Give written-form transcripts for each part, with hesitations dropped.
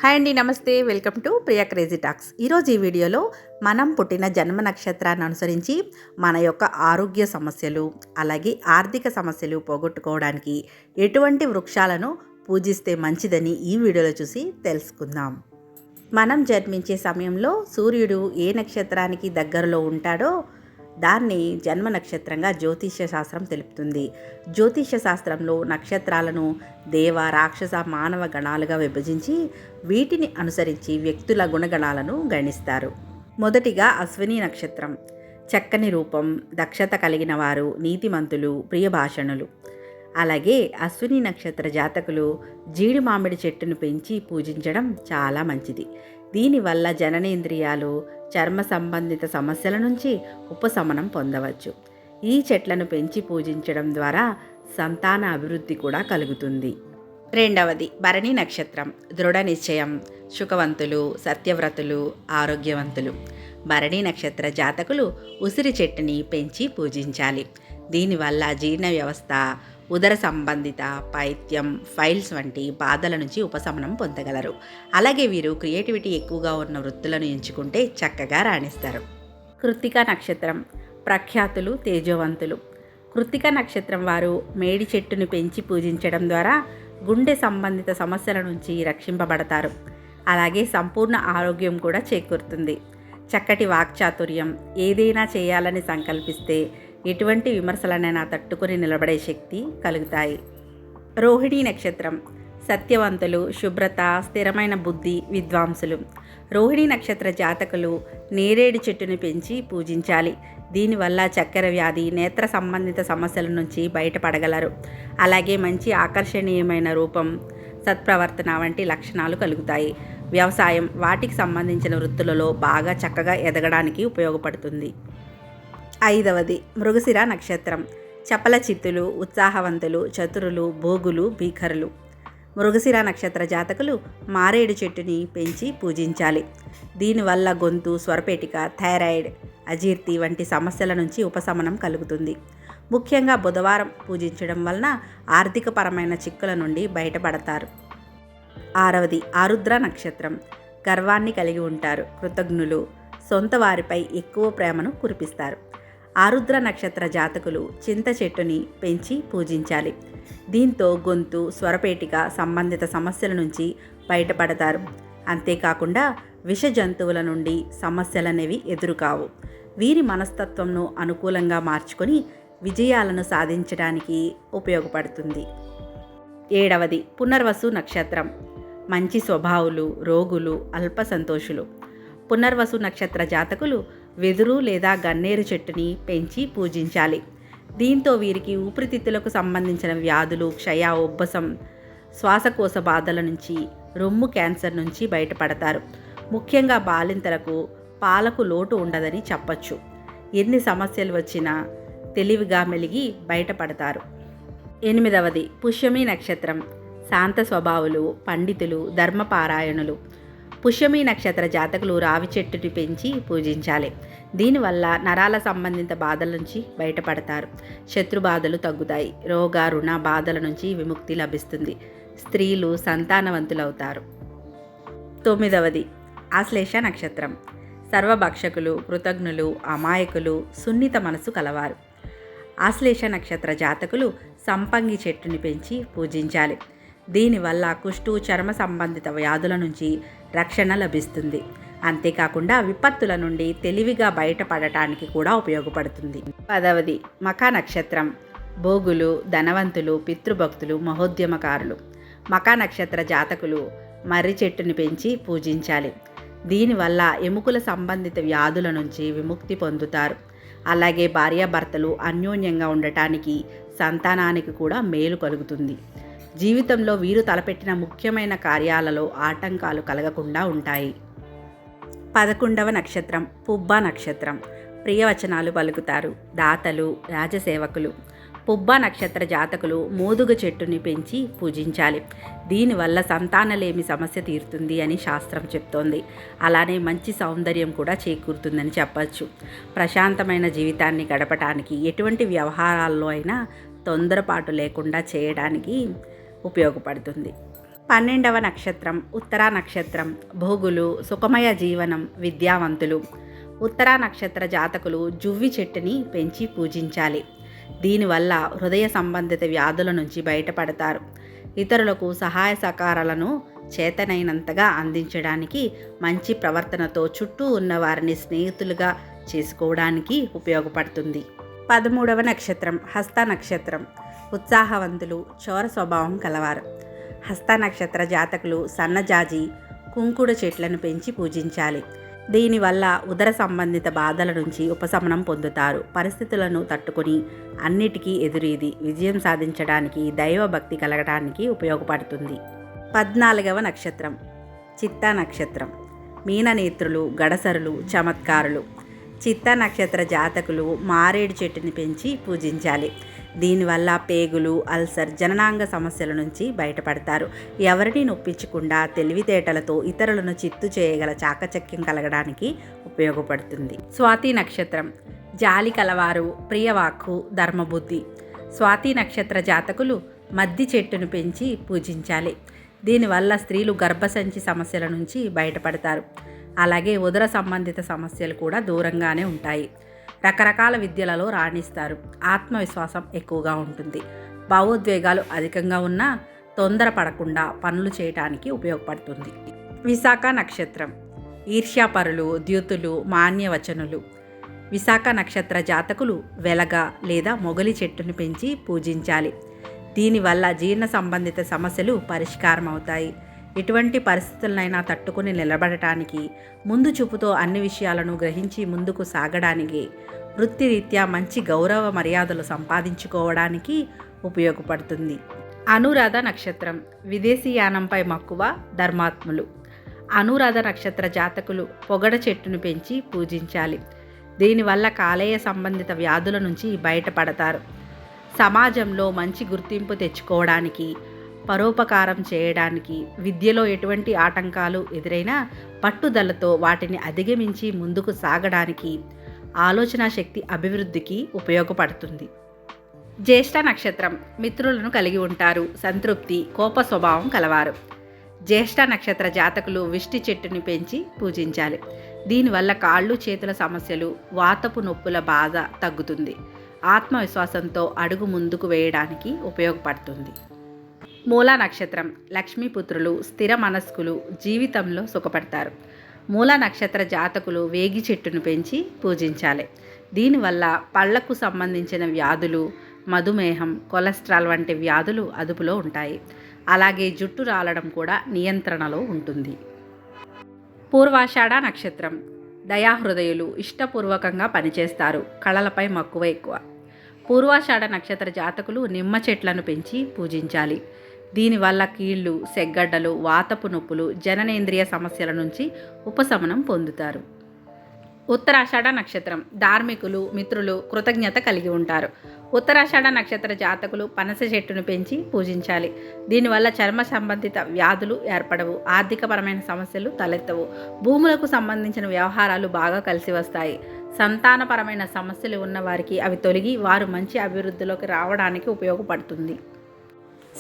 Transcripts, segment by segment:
Hi అండి, నమస్తే. Welcome to Priya crazy talks. ఈరోజు ఈ వీడియోలో మనం పుట్టిన జన్మ నక్షత్రాన్ని అనుసరించి మన యొక్క ఆరోగ్య సమస్యలు, అలాగే ఆర్థిక సమస్యలు పోగొట్టుకోవడానికి ఎటువంటి వృక్షాలను పూజిస్తే మంచిదని ఈ వీడియోలో చూసి తెలుసుకుందాం. మనం జన్మించే సమయంలో సూర్యుడు ఏ నక్షత్రానికి దగ్గరలో ఉంటాడో దాన్ని జన్మ నక్షత్రంగా జ్యోతిష్య శాస్త్రం తెలుపుతుంది. జ్యోతిష్య శాస్త్రంలో నక్షత్రాలను దేవ, రాక్షస, మానవ గణాలుగా విభజించి వీటిని అనుసరించి వ్యక్తుల గుణగణాలను గణిస్తారు. మొదటిగా అశ్విని నక్షత్రం. చక్కని రూపం, దక్షత కలిగిన వారు, నీతిమంతులు, ప్రియభాషణులు. అలాగే అశ్విని నక్షత్ర జాతకులు జీడి మామిడి చెట్టును పెంచి పూజించడం చాలా మంచిది. దీనివల్ల జననేంద్రియాలు, చర్మ సంబంధిత సమస్యల నుంచి ఉపశమనం పొందవచ్చు. ఈ చెట్లను పెంచి పూజించడం ద్వారా సంతాన అభివృద్ధి కూడా కలుగుతుంది. రెండవది భరణి నక్షత్రం. దృఢ నిశ్చయం, సుఖవంతులు, సత్యవ్రతులు, ఆరోగ్యవంతులు. భరణి నక్షత్ర జాతకులు ఉసిరి చెట్టుని పెంచి పూజించాలి. దీనివల్ల జీర్ణ వ్యవస్థ, ఉదర సంబంధిత పైత్యం, ఫైల్స్ వంటి బాధల నుంచి ఉపశమనం పొందగలరు. అలాగే వీరు క్రియేటివిటీ ఎక్కువగా ఉన్న వృత్తులను ఎంచుకుంటే చక్కగా రాణిస్తారు. కృత్తిక నక్షత్రం. ప్రఖ్యాతులు, తేజవంతులు. కృత్తిక నక్షత్రం వారు మేడి చెట్టును పెంచి పూజించడం ద్వారా గుండె సంబంధిత సమస్యల నుంచి రక్షింపబడతారు. అలాగే సంపూర్ణ ఆరోగ్యం కూడా చేకూరుతుంది. చక్కటి వాక్చాతుర్యం, ఏదైనా చేయాలని సంకల్పిస్తే ఎటువంటి విమర్శలనైనా తట్టుకొని నిలబడే శక్తి కలుగుతాయి. రోహిణీ నక్షత్రం. సత్యవంతులు, శుభ్రత, స్థిరమైన బుద్ధి, విద్వాంసులు. రోహిణీ నక్షత్ర జాతకులు నేరేడు చెట్టును పెంచి పూజించాలి. దీనివల్ల చక్కెర వ్యాధి, నేత్ర సంబంధిత సమస్యల నుంచి బయటపడగలరు. అలాగే మంచి ఆకర్షణీయమైన రూపం, సత్ప్రవర్తన వంటి లక్షణాలు కలుగుతాయి. వ్యవసాయం, వాటికి సంబంధించిన వృత్తులలో బాగా చక్కగా ఎదగడానికి ఉపయోగపడుతుంది. ఐదవది మృగశిర నక్షత్రం. చపల చిత్తులు, ఉత్సాహవంతులు, చతురులు, భోగులు, భీకరులు. మృగశిర నక్షత్ర జాతకులు మారేడు చెట్టుని పెంచి పూజించాలి. దీనివల్ల గొంతు, స్వరపేటిక, థైరాయిడ్, అజీర్తి వంటి సమస్యల నుంచి ఉపశమనం కలుగుతుంది. ముఖ్యంగా బుధవారం పూజించడం వలన ఆర్థికపరమైన చిక్కుల నుండి బయటపడతారు. ఆరవది ఆరుద్ర నక్షత్రం. గర్వాన్ని కలిగి ఉంటారు, కృతజ్ఞులు, సొంత వారిపై ఎక్కువ ప్రేమను కురిపిస్తారు. ఆరుద్ర నక్షత్ర జాతకులు చింత చెట్టుని పెంచి పూజించాలి. దీంతో గొంతు, స్వరపేటిక సంబంధిత సమస్యల నుంచి బయటపడతారు. అంతేకాకుండా విష జంతువుల నుండి సమస్యలనేవి ఎదురుకావు. వీరి మనస్తత్వంను అనుకూలంగా మార్చుకొని విజయాలను సాధించడానికి ఉపయోగపడుతుంది. ఏడవది పునర్వసు నక్షత్రం. మంచి స్వభావులు, రోగులు, అల్ప సంతోషులు. పునర్వసు నక్షత్ర జాతకులు వెదురు లేదా గన్నేరు చెట్టుని పెంచి పూజించాలి. దీంతో వీరికి ఊపిరితిత్తులకు సంబంధించిన వ్యాధులు, క్షయ, ఉబ్బసం, శ్వాసకోశ బాధల నుంచి, రొమ్ము క్యాన్సర్ నుంచి బయటపడతారు. ముఖ్యంగా బాలింతలకు పాలకు లోటు ఉండదని చెప్పచ్చు. ఎన్ని సమస్యలు వచ్చినా తెలివిగా మెలిగి బయటపడతారు. ఎనిమిదవది పుష్యమి నక్షత్రం. శాంత స్వభావులు, పండితులు, ధర్మపారాయణులు. పుష్యమి నక్షత్ర జాతకులు రావి చెట్టుని పెంచి పూజించాలి. దీనివల్ల నరాల సంబంధిత బాధల నుంచి బయటపడతారు. శత్రు బాధలు తగ్గుతాయి. రోగ, రుణ బాధల నుంచి విముక్తి లభిస్తుంది. స్త్రీలు సంతానవంతులవుతారు. తొమ్మిదవది ఆశ్లేష నక్షత్రం. సర్వభక్షకులు, కృతజ్ఞులు, అమాయకులు, సున్నిత మనసు కలవారు. ఆశ్లేష నక్షత్ర జాతకులు సంపంగి చెట్టుని పెంచి పూజించాలి. దీనివల్ల కుష్టు, చర్మ సంబంధిత వ్యాధుల నుంచి రక్షణ లభిస్తుంది. అంతేకాకుండా విపత్తుల నుండి తెలివిగా బయటపడటానికి కూడా ఉపయోగపడుతుంది. 10వది మఖా నక్షత్రం. భోగులు, ధనవంతులు, పితృభక్తులు, మహోద్యమకారులు. మఖా నక్షత్ర జాతకులు మర్రి చెట్టుని పెంచి పూజించాలి. దీనివల్ల ఎముకల సంబంధిత వ్యాధుల నుంచి విముక్తి పొందుతారు. అలాగే భార్యాభర్తలు అన్యోన్యంగా ఉండటానికి, సంతానానికి కూడా మేలు కలుగుతుంది. జీవితంలో వీరు తలపెట్టిన ముఖ్యమైన కార్యాలలో ఆటంకాలు కలగకుండా ఉంటాయి. 11వ నక్షత్రం పుబ్బ నక్షత్రం. ప్రియవచనాలు పలుకుతారు, దాతలు, రాజసేవకులు. పుబ్బ నక్షత్ర జాతకులు మోదుగ చెట్టుని పెంచి పూజించాలి. దీనివల్ల సంతానలేమి సమస్య తీరుతుంది అని శాస్త్రం చెప్తోంది. అలానే మంచి సౌందర్యం కూడా చేకూరుతుందని చెప్పచ్చు. ప్రశాంతమైన జీవితాన్ని గడపడానికి, ఎటువంటి వ్యవహారాల్లో అయినా తొందరపాటు లేకుండా చేయడానికి ఉపయోగపడుతుంది. 12వ నక్షత్రం ఉత్తరా నక్షత్రం. భోగులు, సుఖమయ జీవనం, విద్యావంతులు. ఉత్తరా నక్షత్ర జాతకులు జువ్వి చెట్టుని పెంచి పూజించాలి. దీనివల్ల హృదయ సంబంధిత వ్యాధుల నుంచి బయటపడతారు. ఇతరులకు సహాయ సహకారాలను చేతనైనంతగా అందించడానికి, మంచి ప్రవర్తనతో చుట్టూ ఉన్న వారిని స్నేహితులుగా చేసుకోవడానికి ఉపయోగపడుతుంది. 13వ నక్షత్రం హస్త నక్షత్రం. ఉత్సాహవంతులు, చోర స్వభావం కలవారు. హస్త నక్షత్ర జాతకులు సన్నజాజి, కుంకుడు చెట్లను పెంచి పూజించాలి. దీనివల్ల ఉదర సంబంధిత బాధల నుంచి ఉపశమనం పొందుతారు. పరిస్థితులను తట్టుకొని అన్నిటికీ ఎదురీది విజయం సాధించడానికి, దైవభక్తి కలగడానికి ఉపయోగపడుతుంది. 14వ నక్షత్రం చిత్తా నక్షత్రం. మీననేత్రులు, గడసరులు, చమత్కారులు. చిత్తా నక్షత్ర జాతకులు మారేడు చెట్టుని పెంచి పూజించాలి. దీనివల్ల పేగులు, అల్సర్, జననాంగ సమస్యల నుంచి బయటపడతారు. ఎవరిని నొప్పించకుండా తెలివితేటలతో ఇతరులను చిత్తు చేయగల చాకచక్యం కలగడానికి ఉపయోగపడుతుంది. స్వాతి నక్షత్రం. జాలి కలవారు, ప్రియవాక్కు, ధర్మబుద్ధి. స్వాతి నక్షత్ర జాతకులు మద్ది చెట్టును పెంచి పూజించాలి. దీనివల్ల స్త్రీలు గర్భసంచి సమస్యల నుంచి బయటపడతారు. అలాగే ఉదర సంబంధిత సమస్యలు కూడా దూరంగానే ఉంటాయి. రకరకాల విద్యలలో రాణిస్తారు. ఆత్మవిశ్వాసం ఎక్కువగా ఉంటుంది. భావోద్వేగాలు అధికంగా ఉన్నా తొందరపడకుండా పనులు చేయడానికి ఉపయోగపడుతుంది. విశాఖ నక్షత్రం. ఈర్ష్యాపరులు, ద్యూతులు, మాన్యవచనులు. విశాఖ నక్షత్ర జాతకులు వెలగ లేదా మొగలి చెట్టును పెంచి పూజించాలి. దీనివల్ల జీర్ణ సంబంధిత సమస్యలు పరిష్కారం అవుతాయి. ఎటువంటి పరిస్థితులనైనా తట్టుకుని నిలబడటానికి, ముందు చూపుతో అన్ని విషయాలను గ్రహించి ముందుకు సాగడానికి, వృత్తిరీత్యా మంచి గౌరవ మర్యాదలు సంపాదించుకోవడానికి ఉపయోగపడుతుంది. అనురాధ నక్షత్రం. విదేశీయానంపై మక్కువ, ధర్మాత్ములు. అనురాధ నక్షత్ర జాతకులు పొగడ చెట్టును పెంచి పూజించాలి. దీనివల్ల కాలేయ సంబంధిత వ్యాధుల నుంచి బయటపడతారు. సమాజంలో మంచి గుర్తింపు తెచ్చుకోవడానికి, పరోపకారం చేయడానికి, విద్యలో ఎటువంటి ఆటంకాలు ఎదురైనా పట్టుదలతో వాటిని అధిగమించి ముందుకు సాగడానికి, ఆలోచన శక్తి అభివృద్ధికి ఉపయోగపడుతుంది. జ్యేష్ఠ నక్షత్రం. మిత్రులను కలిగి ఉంటారు. సంతృప్తి, కోప స్వభావం కలవారు. జ్యేష్ఠ నక్షత్ర జాతకులు విష్టి చెట్టుని పెంచి పూజించాలి. దీనివల్ల కాళ్ళు, చేతుల సమస్యలు, వాతపు నొప్పుల బాధ తగ్గుతుంది. ఆత్మవిశ్వాసంతో అడుగు ముందుకు వేయడానికి ఉపయోగపడుతుంది. మూలా నక్షత్రం. లక్ష్మీపుత్రులు, స్థిర మనస్కులు, జీవితంలో సుఖపడతారు. మూలా నక్షత్ర జాతకులు వేగి చెట్టును పెంచి పూజించాలి. దీనివల్ల పళ్లకు సంబంధించిన వ్యాధులు, మధుమేహం, కొలెస్ట్రాల్ వంటి వ్యాధులు అదుపులో ఉంటాయి. అలాగే జుట్టు రాలడం కూడా నియంత్రణలో ఉంటుంది. పూర్వాషాఢ నక్షత్రం. దయాహృదయులు, ఇష్టపూర్వకంగా పనిచేస్తారు. కళలపై మక్కువ ఎక్కువ. పూర్వాషాఢ నక్షత్ర జాతకులు నిమ్మ చెట్లను పెంచి పూజించాలి. దీనివల్ల కీళ్ళు, సెగ్గడ్డలు, వాతపు నొప్పులు, జననేంద్రియ సమస్యల నుంచి ఉపశమనం పొందుతారు. ఉత్తరాషాఢ నక్షత్రం. ధార్మికులు, మిత్రులు, కృతజ్ఞత కలిగి ఉంటారు. ఉత్తరాషాఢ నక్షత్ర జాతకులు పనస చెట్టును పెంచి పూజించాలి. దీనివల్ల చర్మ సంబంధిత వ్యాధులు ఏర్పడవు. ఆర్థికపరమైన సమస్యలు తలెత్తవు. భూములకు సంబంధించిన వ్యవహారాలు బాగా కలిసి వస్తాయి. సంతానపరమైన సమస్యలు ఉన్న వారికి అవి తొలగి వారు మంచి అభివృద్ధిలోకి రావడానికి ఉపయోగపడుతుంది.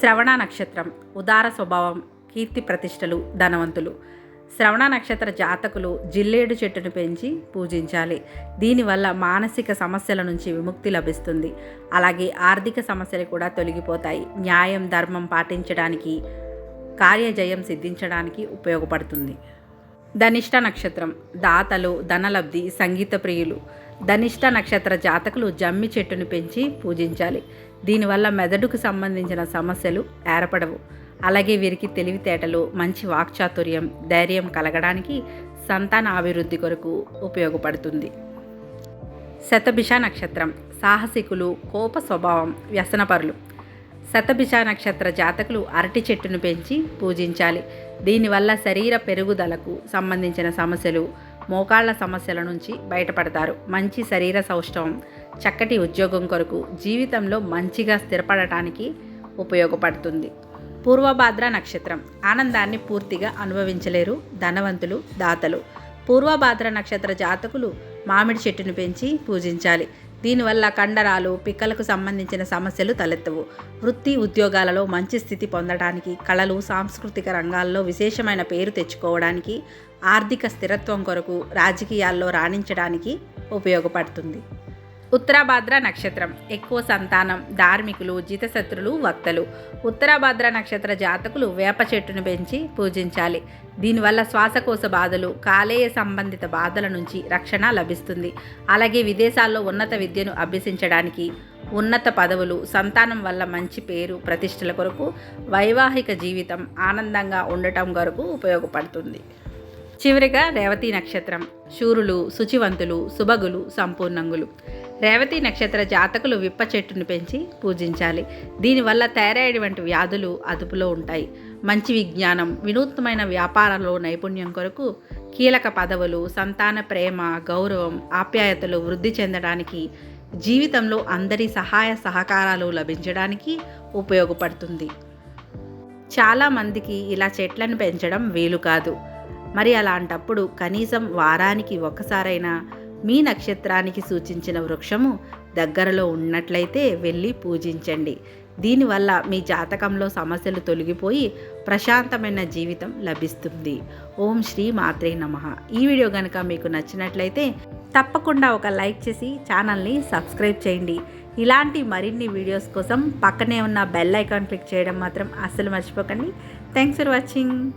శ్రవణ నక్షత్రం. ఉదార స్వభావం, కీర్తి ప్రతిష్టలు, ధనవంతులు. శ్రవణ నక్షత్ర జాతకులు జిల్లేడు చెట్టును పెంచి పూజించాలి. దీనివల్ల మానసిక సమస్యల నుంచి విముక్తి లభిస్తుంది. అలాగే ఆర్థిక సమస్యలు కూడా తొలగిపోతాయి. న్యాయం, ధర్మం పాటించడానికి, కార్యజయం సిద్ధించడానికి ఉపయోగపడుతుంది. ధనిష్ట నక్షత్రం. దాతలు, ధనలబ్ధి, సంగీత ప్రియులు. ధనిష్ట నక్షత్ర జాతకులు జమ్మి చెట్టును పెంచి పూజించాలి. దీనివల్ల మెదడుకు సంబంధించిన సమస్యలు ఏర్పడవు. అలాగే వీరికి తెలివితేటలు, మంచి వాక్చాతుర్యం, ధైర్యం కలగడానికి, సంతాన అభివృద్ధి కొరకు ఉపయోగపడుతుంది. శతభిష నక్షత్రం. సాహసికులు, కోప స్వభావం, వ్యసనపరులు. శతభిష నక్షత్ర జాతకులు అరటి చెట్టును పెంచి పూజించాలి. దీనివల్ల శరీర పెరుగుదలకు సంబంధించిన సమస్యలు, మోకాళ్ల సమస్యల నుంచి బయటపడతారు. మంచి శరీర సౌష్ఠవం, చక్కటి ఉద్యోగం కొరకు, జీవితంలో మంచిగా స్థిరపడటానికి ఉపయోగపడుతుంది. పూర్వభాద్ర నక్షత్రం. ఆనందాన్ని పూర్తిగా అనుభవించలేరు. ధనవంతులు, దాతలు. పూర్వభాద్ర నక్షత్ర జాతకులు మామిడి చెట్టును పెంచి పూజించాలి. దీనివల్ల కండరాలు పిక్కలకు సంబంధించిన సమస్యలు తలెత్తవు. వృత్తి ఉద్యోగాలలో మంచి స్థితి పొందడానికి, కళలు సాంస్కృతిక రంగాల్లో విశేషమైన పేరు తెచ్చుకోవడానికి, ఆర్థిక స్థిరత్వం కొరకు, రాజకీయాల్లో రాణించడానికి ఉపయోగపడుతుంది. ఉత్తరాభాద్ర నక్షత్రం ఎక్కువ సంతానం, ధార్మికులు, జితశత్రులు, వక్తలు. ఉత్తరాభాద్ర నక్షత్ర జాతకులు వేప చెట్టును పెంచి పూజించాలి. దీనివల్ల శ్వాసకోశ బాధలు, కాలేయ సంబంధిత బాధల నుంచి రక్షణ లభిస్తుంది. అలాగే విదేశాల్లో ఉన్నత విద్యను అభ్యసించడానికి, ఉన్నత పదవులు, సంతానం వల్ల మంచి పేరు ప్రతిష్టల కొరకు, వైవాహిక జీవితం ఆనందంగా ఉండటం కొరకు ఉపయోగపడుతుంది. చివరిగా రేవతి నక్షత్రం శూరులు, శుచివంతులు, సుభగులు, సంపూర్ణంగులు. రేవతి నక్షత్ర జాతకులు విప్ప చెట్టును పెంచి పూజించాలి. దీనివల్ల థైరాయిడ్ వంటి వ్యాధులు అదుపులో ఉంటాయి. మంచి విజ్ఞానం, వినూత్నమైన వ్యాపారంలో నైపుణ్యం కొరకు, కీలక పదవులు, సంతాన ప్రేమ, గౌరవం, ఆప్యాయతలు వృద్ధి చెందడానికి, జీవితంలో అందరి సహాయ సహకారాలు లభించడానికి ఉపయోగపడుతుంది. చాలామందికి ఇలా చెట్లను పెంచడం వీలు కాదు. మరి అలాంటప్పుడు కనీసం వారానికి ఒకసారైనా మీ నక్షత్రానికి సూచించిన వృక్షము దగ్గరలో ఉన్నట్లయితే వెళ్ళి పూజించండి. దీనివల్ల మీ జాతకంలో సమస్యలు తొలగిపోయి ప్రశాంతమైన జీవితం లభిస్తుంది. ఓం శ్రీ మాత్రే నమః. ఈ వీడియో కనుక మీకు నచ్చినట్లయితే తప్పకుండా ఒక లైక్ చేసి ఛానల్ని సబ్స్క్రైబ్ చేయండి. ఇలాంటి మరిన్ని వీడియోస్ కోసం పక్కనే ఉన్న బెల్ ఐకాన్ క్లిక్ చేయడం మాత్రం అస్సలు మర్చిపోకండి. Thanks for watching.